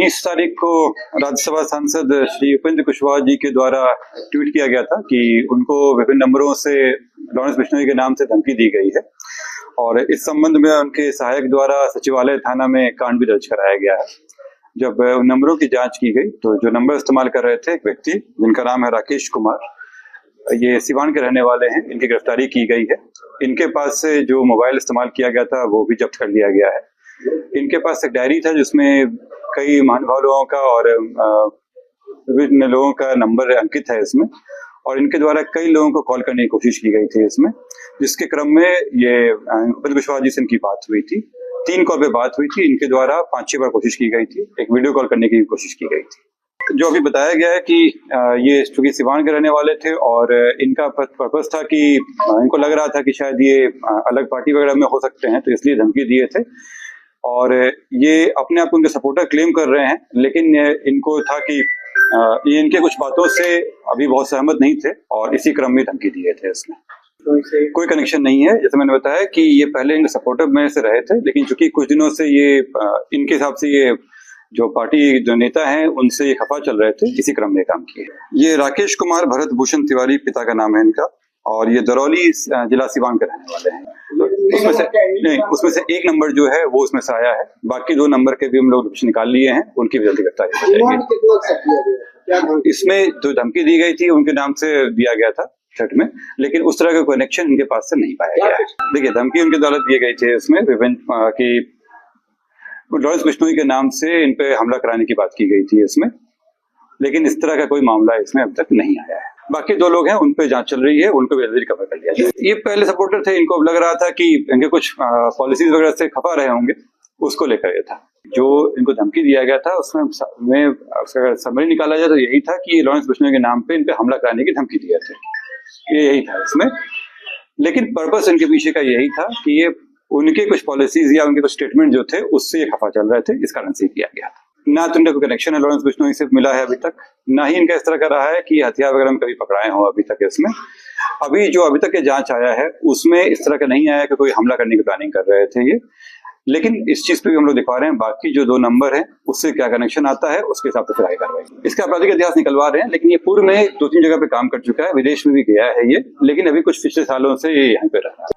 19 तारीख को राज्यसभा सांसद श्री उपेंद्र कुशवाहा जी के द्वारा ट्वीट किया गया था कि उनको विभिन्न नंबरों से लॉरेंस बिश्नोई के नाम से धमकी दी गई है और इस संबंध में उनके सहायक द्वारा सचिवालय थाना में कांड भी दर्ज कराया गया है। जब उन नंबरों की जांच की गई तो जो नंबर इस्तेमाल कर रहे थे एक व्यक्ति जिनका नाम है राकेश कुमार, ये सिवान के रहने वाले हैं, इनकी गिरफ्तारी की गई है। इनके पास से जो मोबाइल इस्तेमाल किया गया था वो भी जब्त कर लिया गया है। इनके पास एक डायरी था जिसमें कई महानुभाव लोगों का और विभिन्न लोगों का नंबर अंकित है इसमें, और इनके द्वारा कई लोगों को कॉल करने की कोशिश की गई थी इसमें, जिसके क्रम में ये उपेंद्र कुशवाहा जी से इनकी बात हुई थी। 3 कॉल पे बात हुई थी। इनके द्वारा 5-6 बार कोशिश की गई थी, एक वीडियो कॉल करने की कोशिश की गई थी। जो अभी बताया गया है कि ये चूंकि सिवान के रहने वाले थे और इनका पर्पस था कि इनको लग रहा था कि शायद ये अलग पार्टी वगैरह में हो सकते हैं, तो इसलिए धमकी दिए थे और ये अपने आप को उनके सपोर्टर क्लेम कर रहे हैं, लेकिन इनको था कि ये इनके कुछ बातों से अभी बहुत सहमत नहीं थे और इसी क्रम में धमकी दिए थे। इसमें कोई कनेक्शन नहीं है। जैसे मैंने बताया कि ये पहले इनके सपोर्टर में से रहे थे, लेकिन चूंकि कुछ दिनों से ये इनके हिसाब से ये जो पार्टी जो नेता हैं उनसे ये खफा चल रहे थे, इसी क्रम में काम किए। ये राकेश कुमार भरत भूषण तिवारी पिता का नाम है इनका, और ये दरौली जिला सिवान के रहने वाले हैं। तो उसमें से एक नंबर जो है वो उसमें से आया है, बाकी 2 नंबर के भी हम लोग निकाल लिए हैं, उनकी भी जल्दी गिरफ्तारी हो जाएगी। इसमें जो धमकी दी गई थी उनके नाम से दिया गया था छठ में, लेकिन उस तरह का कनेक्शन इनके पास से नहीं पाया गया है। देखिए, धमकी उनके द्वारा दी गई थी इसमें विभिन्न कि लॉरेंस बिश्नोई के नाम से इन पे हमला कराने की बात की गई थी इसमें, लेकिन इस तरह का कोई मामला इसमें अब तक नहीं आया है। बाकी 2 लोग हैं, उन पे जांच चल रही है, उनको भी जल्दी कवर कर लिया जाए। ये पहले सपोर्टर थे, इनको अब लग रहा था कि इनके कुछ पॉलिसीज वगैरह से खफा रहे होंगे, उसको लेकर ये था। जो इनको धमकी दिया गया था उसमें उसका समरी निकाला जाए तो यही था कि लॉरेंस बिश्नोई के नाम पे इन पे हमला कराने की धमकी दिए थे, ये यही था इसमें। लेकिन पर्पस इनके पीछे का यही था कि ये उनके कुछ पॉलिसीज या उनके कुछ स्टेटमेंट जो थे उससे ये खफा चल रहे थे, इस कारण से किया गया था। ना तो इनका कोई कनेक्शन है लॉरेंस बिश्नोई से मिला है अभी तक, ना ही इनका इस तरह का रहा है कि हथियार वगैरह में कभी पकड़ाए हो अभी तक। इसमें अभी तक ये जांच आया है उसमें इस तरह का नहीं आया कि कोई हमला करने की प्लानिंग कर रहे थे ये, लेकिन इस चीज पे भी हम लोग दिखा रहे हैं बाकी जो 2 नंबर है उससे क्या कनेक्शन आता है, उसके हिसाब से फिर आगे कार्रवाई। इसका आपराधिक इतिहास निकलवा रहे हैं, लेकिन ये पूर्व में 2-3 जगह पे काम कर चुका है, विदेश में भी गया है ये, लेकिन अभी कुछ पिछले सालों से ये यहाँ पे रहा है।